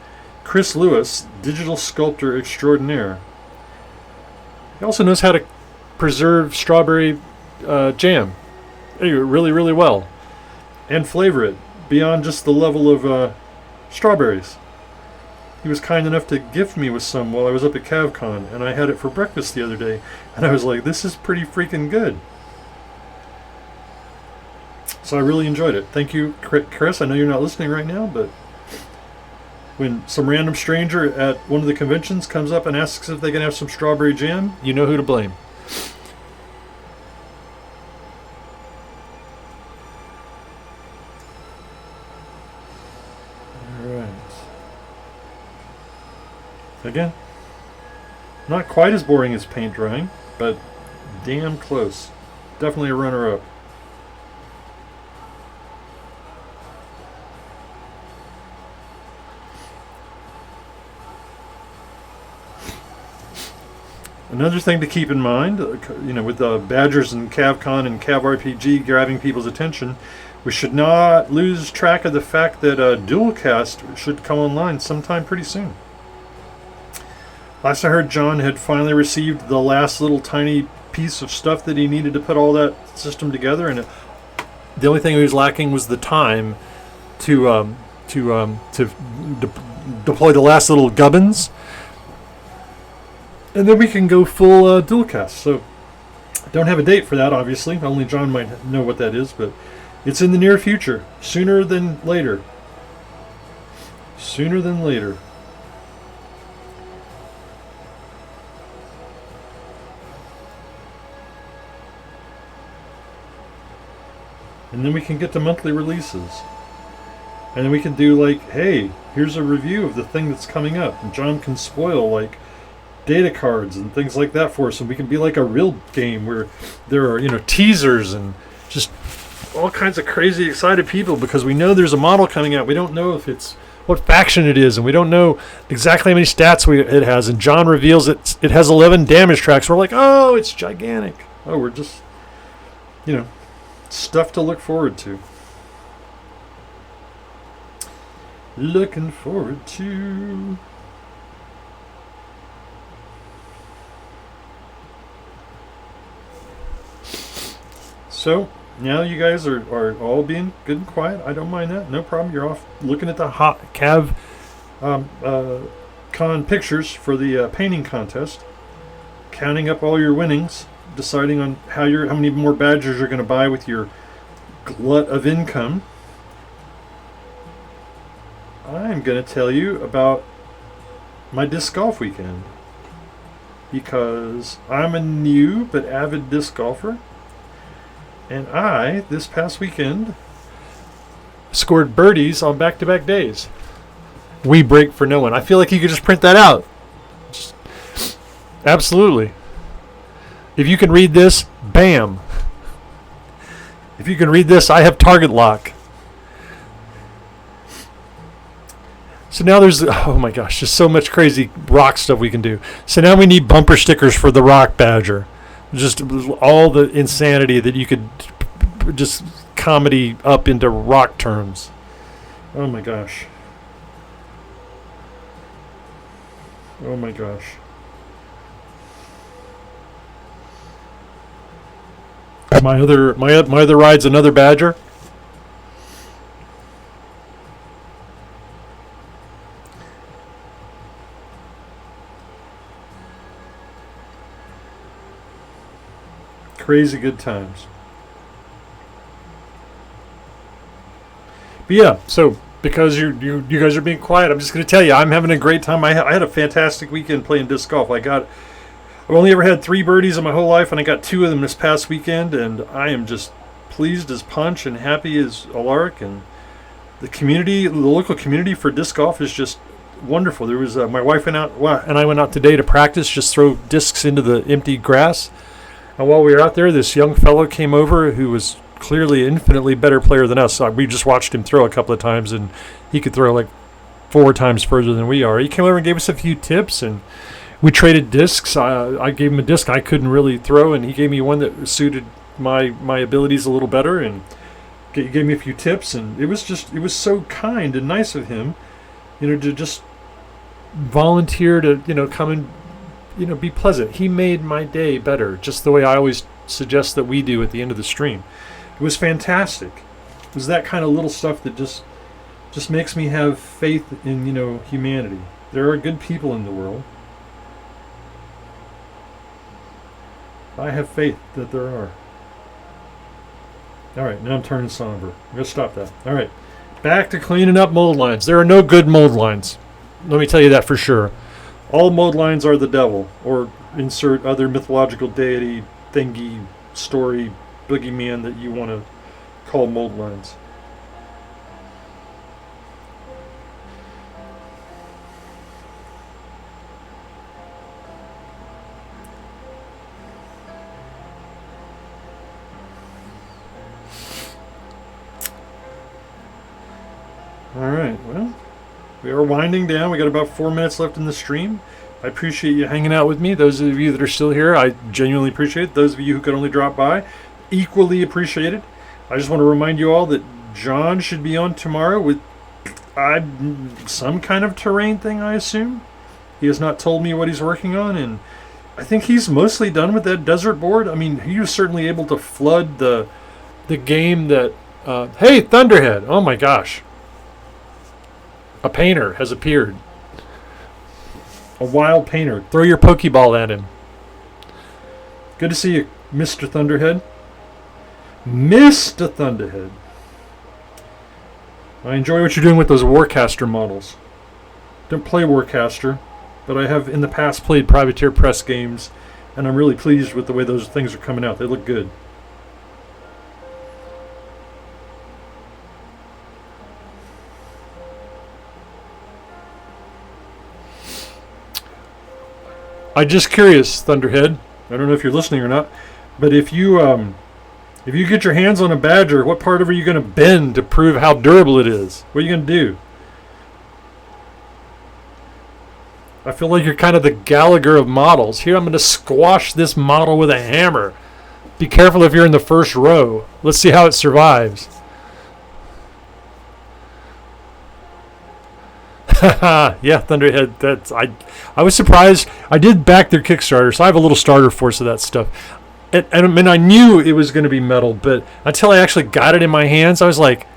Chris Lewis, digital sculptor extraordinaire. He also knows how to preserve strawberry jam really, really well. And flavor it beyond just the level of strawberries. He was kind enough to gift me with some while I was up at CavCon, and I had it for breakfast the other day, and I was like, this is pretty freaking good. So I really enjoyed it. Thank you, Chris. I know you're not listening right now, but when some random stranger at one of the conventions comes up and asks if they can have some strawberry jam, you know who to blame. Again, not quite as boring as paint drying, but damn close. Definitely a runner-up. Another thing to keep in mind, with Badgers and CavCon and CavRPG grabbing people's attention, we should not lose track of the fact that Dualcast should come online sometime pretty soon. Last I heard, John had finally received the last little tiny piece of stuff that he needed to put all that system together, and the only thing he was lacking was the time to deploy the last little gubbins, and then we can go full Dualcast. So, don't have a date for that, obviously. Only John might know what that is, but it's in the near future, sooner than later. Sooner than later. And then we can get to monthly releases. And then we can do like, hey, here's a review of the thing that's coming up. And John can spoil like data cards and things like that for us. And we can be like a real game where there are, teasers and just all kinds of crazy excited people because we know there's a model coming out. We don't know if it's what faction it is, and we don't know exactly how many stats it has. And John reveals it has 11 damage tracks. We're like, oh, it's gigantic. Oh, we're just, stuff to look forward to. Looking forward to. So, now you guys are all being good and quiet. I don't mind that. No problem. You're off looking at the hot Cav con pictures for the painting contest. Counting up all your winnings. Deciding on how many more badgers you're going to buy with your glut of income. I'm going to tell you about my disc golf weekend because I'm a new but avid disc golfer, and this past weekend, scored birdies on back-to-back days. We break for no one. I feel like you could just print that out. Absolutely. If you can read this, bam. If you can read this, I have target lock. So now there's, oh my gosh, just so much crazy rock stuff we can do. So now we need bumper stickers for the Rock Badger. Just all the insanity that you could just comedy up into rock terms. Oh my gosh. Oh my gosh. My other ride's another Badger. Crazy good times. But yeah, so because you guys are being quiet, I'm just going to tell you I'm having a great time. I had a fantastic weekend playing disc golf. I I've only ever had 3 birdies in my whole life, and I got 2 of them this past weekend, and I am just pleased as punch and happy as a lark. And the local community for disc golf is just wonderful. There was my wife and I went out today to practice, just throw discs into the empty grass. And while we were out there, this young fellow came over who was clearly an infinitely better player than us. We just watched him throw a couple of times, and he could throw like 4 times further than we are. He came over and gave us a few tips, and we traded discs. I gave him a disc I couldn't really throw, and he gave me one that suited my abilities a little better, and he gave me a few tips. And it was so kind and nice of him, to just volunteer to, come and, be pleasant. He made my day better, just the way I always suggest that we do at the end of the stream. It was fantastic. It was that kind of little stuff that just makes me have faith in, humanity. There are good people in the world. I have faith that there are. All right, now I'm turning somber. I'm going to stop that. All right, back to cleaning up mold lines. There are no good mold lines. Let me tell you that for sure. All mold lines are the devil, or insert other mythological deity, thingy, story, boogeyman that you want to call mold lines. All right, well, we are winding down. We got about 4 minutes left in the stream. I appreciate you hanging out with me. Those of you that are still here, I genuinely appreciate it. Those of you who could only drop by, equally appreciated. I just want to remind you all that John should be on tomorrow with some kind of terrain thing, I assume. He has not told me what he's working on, and I think he's mostly done with that desert board. I mean, he was certainly able to flood the game that... hey, Thunderhead! Oh my gosh. A painter has appeared. A wild painter. Throw your Pokeball at him. Good to see you, Mr. Thunderhead. Mr. Thunderhead. I enjoy what you're doing with those Warcaster models. Don't play Warcaster, but I have in the past played Privateer Press games, and I'm really pleased with the way those things are coming out. They look good. I'm just curious, Thunderhead. I don't know if you're listening or not, but if you get your hands on a Badger, what part of it are you going to bend to prove how durable it is? What are you going to do? I feel like you're kind of the Gallagher of models. Here, I'm going to squash this model with a hammer. Be careful if you're in the first row. Let's see how it survives. Yeah, Thunderhead. I was surprised. I did back their Kickstarter, so I have a little starter force of that stuff. And I knew it was going to be metal, but until I actually got it in my hands, I was like,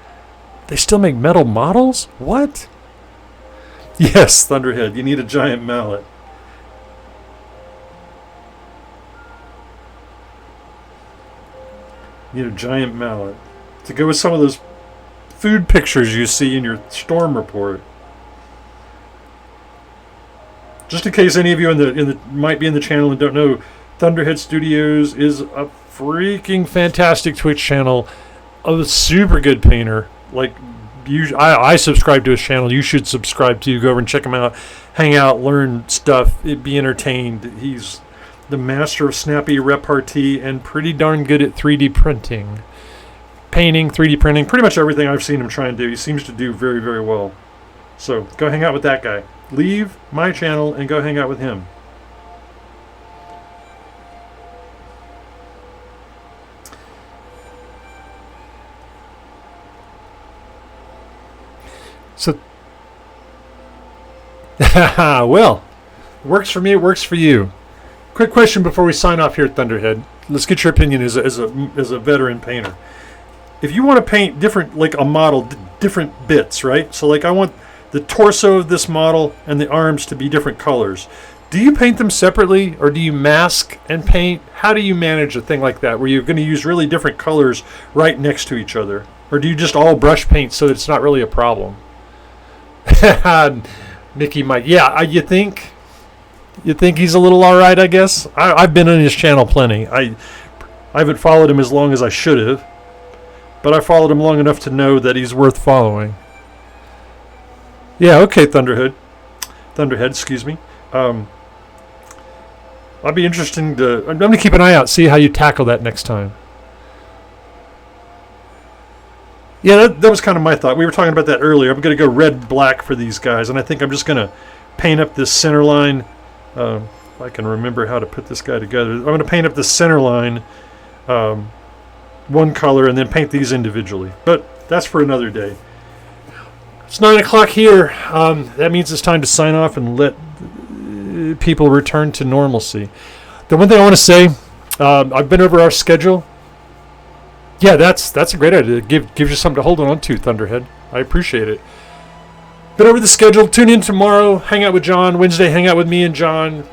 they still make metal models? What? Yes, Thunderhead, you need a giant mallet. You need a giant mallet to go with some of those food pictures you see in your storm report. Just in case any of you might be in the channel and don't know, Thunderhead Studios is a freaking fantastic Twitch channel. A super good painter. Like, I subscribe to his channel. You should subscribe to. Go over and check him out. Hang out, learn stuff, be entertained. He's the master of snappy repartee and pretty darn good at 3D printing. Painting, 3D printing, pretty much everything I've seen him try and do. He seems to do very, very well. So go hang out with that guy. Leave my channel and go hang out with him. So, well, works for me, it works for you. Quick question before we sign off here at Thunderhead. Let's get your opinion as a veteran painter. If you want to paint different, like a model, different bits, right? So like I want the torso of this model and the arms to be different colors. Do you paint them separately, or do you mask and paint? How do you manage a thing like that where you're going to use really different colors right next to each other? Or do you just all brush paint so that it's not really a problem? Mickey Mike. Yeah, you think? You think he's a little all right, I guess? I've been on his channel plenty. I haven't followed him as long as I should have, but I followed him long enough to know that he's worth following. Yeah, okay, Thunderhead, excuse me. I'll be interesting to... I'm going to keep an eye out, see how you tackle that next time. Yeah, that was kind of my thought. We were talking about that earlier. I'm going to go red-black for these guys, and I think I'm just going to paint up this center line. If I can remember how to put this guy together. I'm going to paint up the center line one color and then paint these individually. But that's for another day. It's 9 o'clock here. That means it's time to sign off and let people return to normalcy. The one thing I want to say, I've been over our schedule. Yeah, that's a great idea. Gives you something to hold on to, Thunderhead. I appreciate it. Been over the schedule. Tune in tomorrow. Hang out with John. Wednesday, hang out with me and John.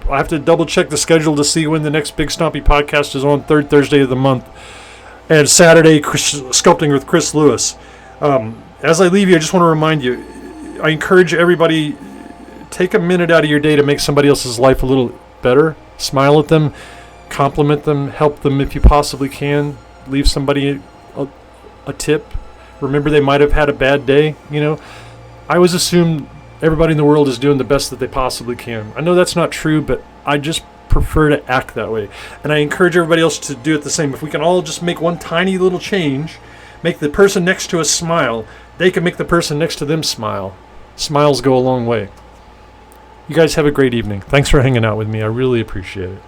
I have to double check the schedule to see when the next Big Stompy podcast is on, third Thursday of the month. And Saturday, Sculpting with Chris Lewis. As I leave you, I just want to remind you, I encourage everybody, take a minute out of your day to make somebody else's life a little better. Smile at them, compliment them, help them if you possibly can. Leave somebody a tip. Remember, they might have had a bad day. I always assume everybody in the world is doing the best that they possibly can. I know that's not true, but I just prefer to act that way. And I encourage everybody else to do it the same. If we can all just make one tiny little change, make the person next to us smile, they can make the person next to them smile. Smiles go a long way. You guys have a great evening. Thanks for hanging out with me. I really appreciate it.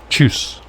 Tschüss.